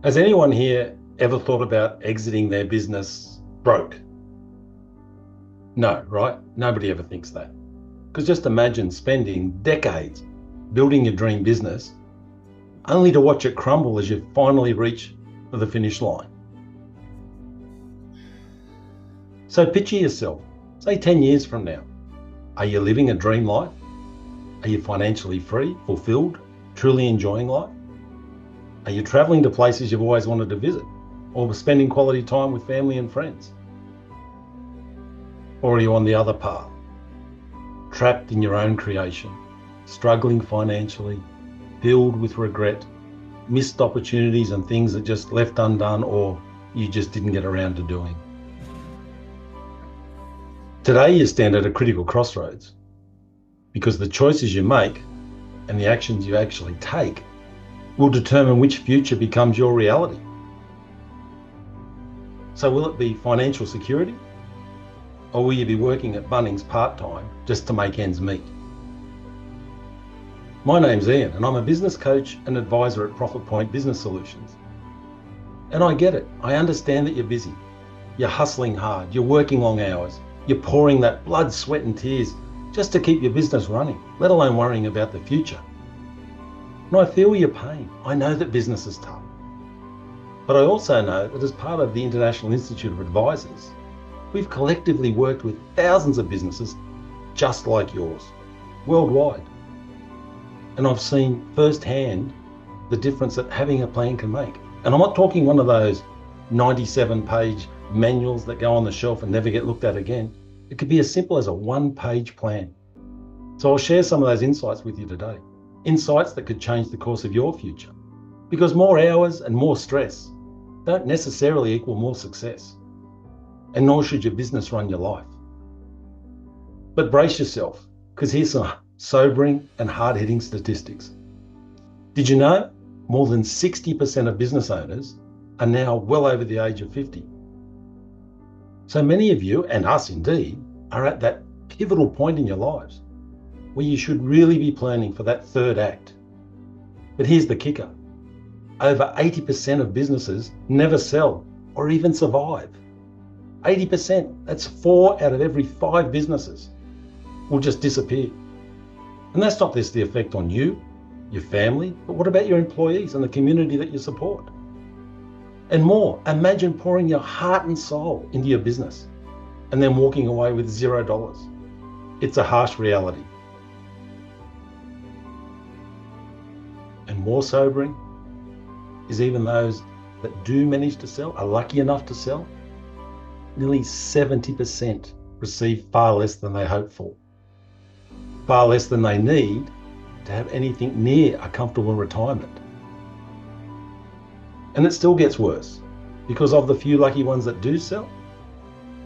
Has anyone here ever thought about exiting their business broke? No, right? Nobody ever thinks that. Because just imagine spending decades building your dream business only to watch it crumble as you finally reach for the finish line. So picture yourself, say 10 years from now. Are you living a dream life? Are you financially free, fulfilled, truly enjoying life? Are you traveling to places you've always wanted to visit, or spending quality time with family and friends? Or are you on the other path, trapped in your own creation, struggling financially, filled with regret, missed opportunities and things that just left undone or you just didn't get around to doing? Today you stand at a critical crossroads because the choices you make and the actions you actually take will determine which future becomes your reality. So will it be financial security, or will you be working at Bunnings part-time just to make ends meet? My name's Ian and I'm a business coach and advisor at Profit Point Business Solutions. And I get it. I understand that you're busy. You're hustling hard. You're working long hours. You're pouring that blood, sweat and tears just to keep your business running, let alone worrying about the future. And I feel your pain. I know that business is tough. But I also know that as part of the International Institute of Advisors, we've collectively worked with thousands of businesses just like yours, worldwide. And I've seen firsthand the difference that having a plan can make. And I'm not talking one of those 97-page manuals that go on the shelf and never get looked at again. It could be as simple as a one-page plan. So I'll share some of those insights with you today. Insights that could change the course of your future. Because more hours and more stress don't necessarily equal more success. And nor should your business run your life. But brace yourself, because here's some sobering and hard-hitting statistics. Did you know more than 60% of business owners are now well over the age of 50? So many of you, and us indeed, are at that pivotal point in your lives where you should really be planning for that third act. But here's the kicker. Over 80% of businesses never sell or even survive. 80%, that's 4 out of every 5 businesses will just disappear. And that's not just the effect on you, your family, but what about your employees and the community that you support? And more, imagine pouring your heart and soul into your business and then walking away with $0. It's a harsh reality. And more sobering is even those that do manage to sell, are lucky enough to sell, nearly 70% receive far less than they hoped for, far less than they need to have anything near a comfortable retirement. And it still gets worse, because of the few lucky ones that do sell,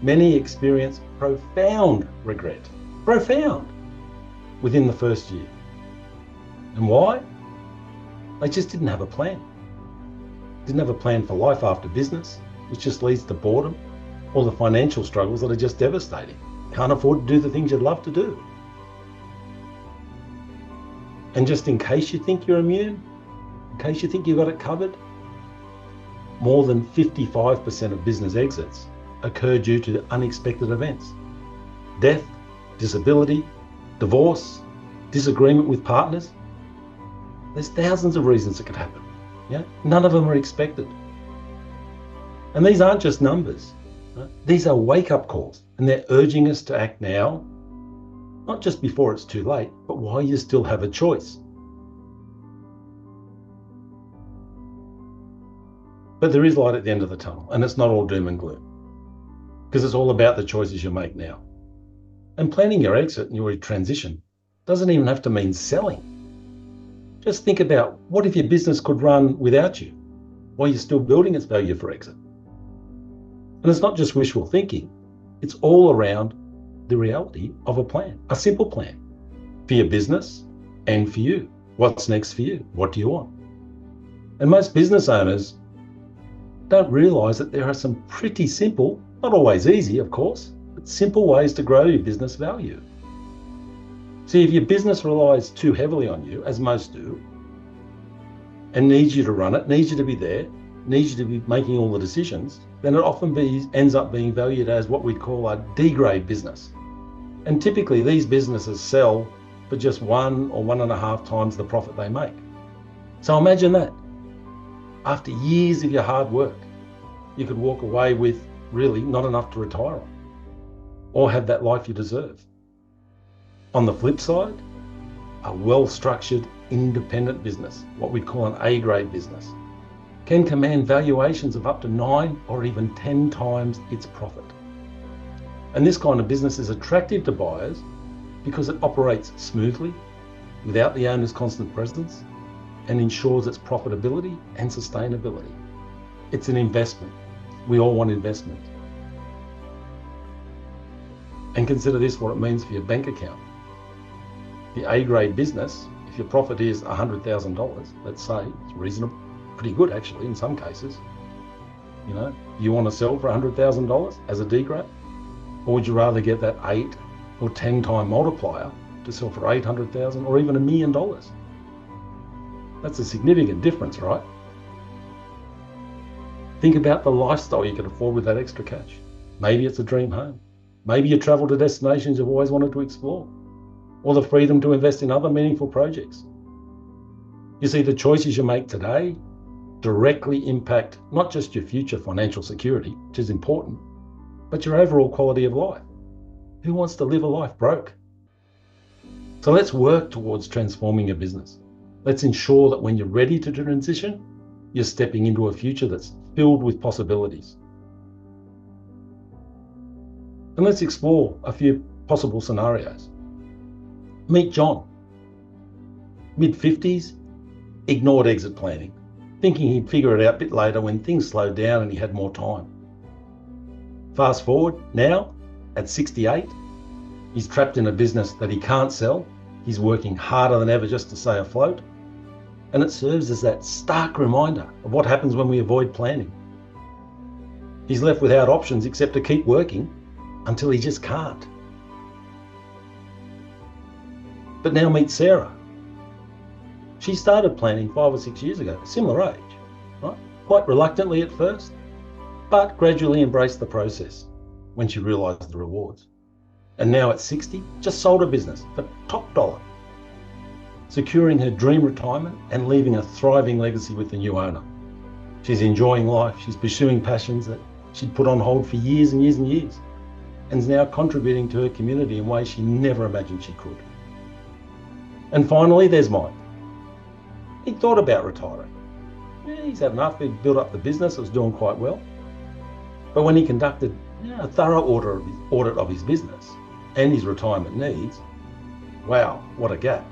many experience profound regret, within the first year. And why? They just didn't have a plan. Didn't have a plan for life after business, which just leads to boredom, or the financial struggles that are just devastating. Can't afford to do the things you'd love to do. And just in case you think you're immune, in case you think you've got it covered, more than 55% of business exits occur due to unexpected events. Death, disability, divorce, disagreement with partners. There's thousands of reasons it could happen. Yeah? None of them are expected. And these aren't just numbers. Right? These are wake-up calls, and they're urging us to act now, not just before it's too late, but while you still have a choice. But there is light at the end of the tunnel, and it's not all doom and gloom, because it's all about the choices you make now. And planning your exit and your transition doesn't even have to mean selling. Just think about what if your business could run without you while you're still building its value for exit. And it's not just wishful thinking, it's all around the reality of a plan, a simple plan for your business and for you. What's next for you? What do you want? And most business owners don't realize that there are some pretty simple, not always easy, of course, but simple ways to grow your business value. See, if your business relies too heavily on you, as most do, and needs you to run it, needs you to be there, needs you to be making all the decisions, then it often ends up being valued as what we'd call a D-grade business. And typically these businesses sell for just 1 or 1.5 times the profit they make. So imagine that. After years of your hard work, you could walk away with really not enough to retire on, or have that life you deserve. On the flip side, a well-structured, independent business, what we call an A-grade business, can command valuations of up to 9 or even 10 times its profit. And this kind of business is attractive to buyers because it operates smoothly, without the owner's constant presence, and ensures its profitability and sustainability. It's an investment. We all want investment. And consider this, what it means for your bank account. The A-grade business, if your profit is $100,000, let's say, it's reasonable, pretty good actually in some cases. You know, you want to sell for $100,000 as a D-grade? Or would you rather get that 8 or 10 time multiplier to sell for $800,000 or even $1 million? That's a significant difference, right? Think about the lifestyle you can afford with that extra cash. Maybe it's a dream home. Maybe you travel to destinations you've always wanted to explore, or the freedom to invest in other meaningful projects. You see, the choices you make today directly impact not just your future financial security, which is important, but your overall quality of life. Who wants to live a life broke? So let's work towards transforming your business. Let's ensure that when you're ready to transition, you're stepping into a future that's filled with possibilities. And let's explore a few possible scenarios. Meet John, mid-50s, ignored exit planning, thinking he'd figure it out a bit later when things slowed down and he had more time. Fast forward, now, at 68, he's trapped in a business that he can't sell. He's working harder than ever just to stay afloat. And it serves as that stark reminder of what happens when we avoid planning. He's left without options except to keep working until he just can't. But now meet Sarah. She started planning 5 or 6 years ago, similar age, right? Quite reluctantly at first, but gradually embraced the process when she realised the rewards. And now at 60, just sold her business for top dollar, securing her dream retirement and leaving a thriving legacy with the new owner. She's enjoying life. She's pursuing passions that she'd put on hold for years and years and years, and is now contributing to her community in ways she never imagined she could. And finally, there's Mike. He thought about retiring. Yeah, he's had enough. He'd built up the business. It was doing quite well. But when he conducted a thorough audit of his business and his retirement needs, wow, what a gap.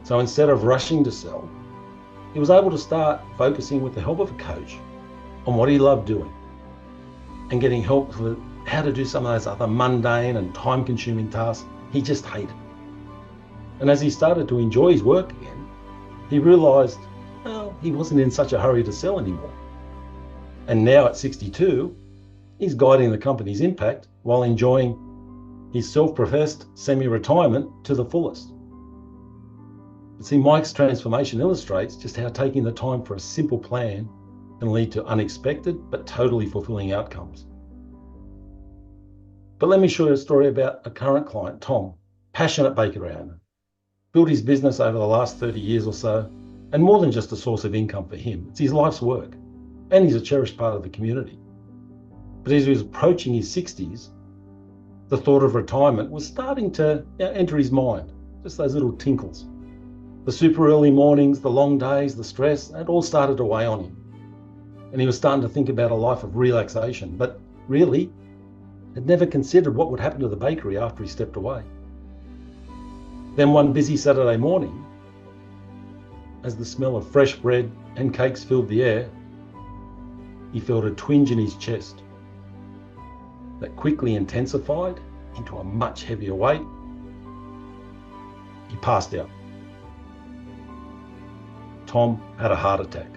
So instead of rushing to sell, he was able to start focusing with the help of a coach on what he loved doing and getting help with how to do some of those other mundane and time-consuming tasks he just hated. And as he started to enjoy his work again, he realised, well, he wasn't in such a hurry to sell anymore. And now at 62, he's guiding the company's impact while enjoying his self-professed semi-retirement to the fullest. But see, Mike's transformation illustrates just how taking the time for a simple plan can lead to unexpected but totally fulfilling outcomes. But let me share a story about a current client, Tom, passionate bakery owner. Built his business over the last 30 years or so, and more than just a source of income for him. It's his life's work, and he's a cherished part of the community. But as he was approaching his 60s, the thought of retirement was starting to enter his mind, just those little tinkles. The super early mornings, the long days, the stress, it all started to weigh on him. And he was starting to think about a life of relaxation, but really had never considered what would happen to the bakery after he stepped away. Then one busy Saturday morning, as the smell of fresh bread and cakes filled the air, he felt a twinge in his chest that quickly intensified into a much heavier weight. He passed out. Tom had a heart attack.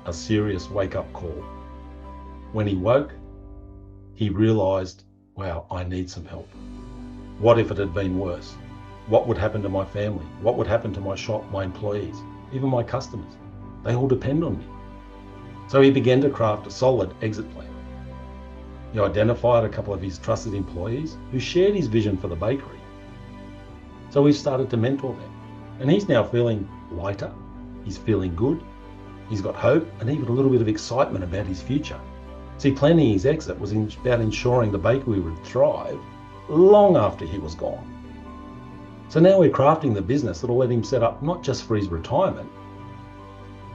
A serious wake-up call. When he woke, he realised, wow, I need some help. What if it had been worse? What would happen to my family? What would happen to my shop, my employees? even my customers. They all depend on me. So he began to craft a solid exit plan. He identified a couple of his trusted employees who shared his vision for the bakery. So we've started to mentor them. And he's now feeling lighter, he's feeling good, he's got hope, and even a little bit of excitement about his future. See, planning his exit was about ensuring the bakery would thrive long after he was gone. So now we're crafting the business that'll let him set up not just for his retirement,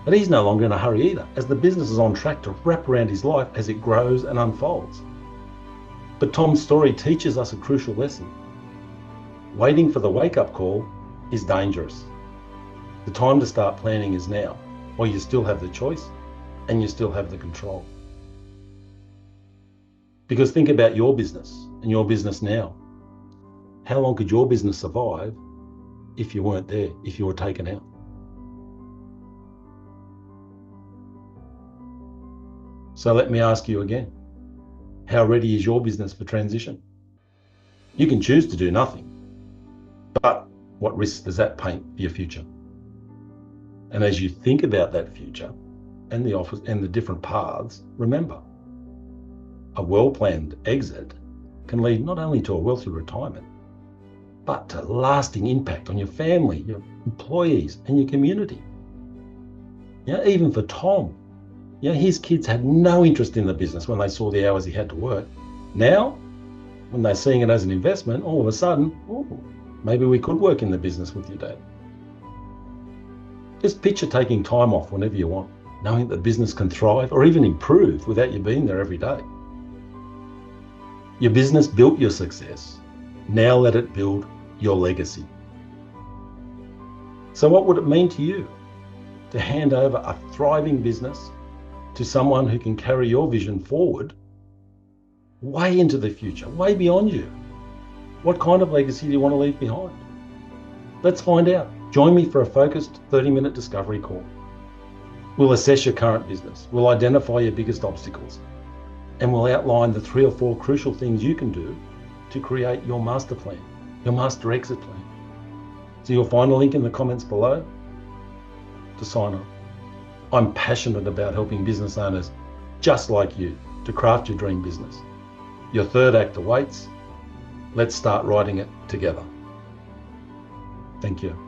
but he's no longer in a hurry either, as the business is on track to wrap around his life as it grows and unfolds. But Tom's story teaches us a crucial lesson. Waiting for the wake-up call is dangerous. The time to start planning is now, while you still have the choice and you still have the control. Because think about your business and your business now. How long could your business survive if you weren't there, if you were taken out? So let me ask you again, how ready is your business for transition? You can choose to do nothing, but what risks does that paint for your future? And as you think about that future and the office and the different paths, remember, a well-planned exit can lead not only to a wealthy retirement, but to lasting impact on your family, your employees, and your community. Even for Tom, his kids had no interest in the business when they saw the hours he had to work. Now, when they're seeing it as an investment, all of a sudden, maybe we could work in the business with your dad. Just picture taking time off whenever you want, knowing that the business can thrive or even improve without you being there every day. Your business built your success. Now let it build your legacy. So what would it mean to you to hand over a thriving business to someone who can carry your vision forward way into the future, way beyond you? What kind of legacy do you want to leave behind? Let's find out. Join me for a focused 30-minute discovery call. We'll assess your current business. We'll identify your biggest obstacles. And we'll outline the 3 or 4 crucial things you can do to create your master plan, your master exit plan. So you'll find a link in the comments below to sign up. I'm passionate about helping business owners just like you to craft your dream business. Your third act awaits. Let's start writing it together. Thank you.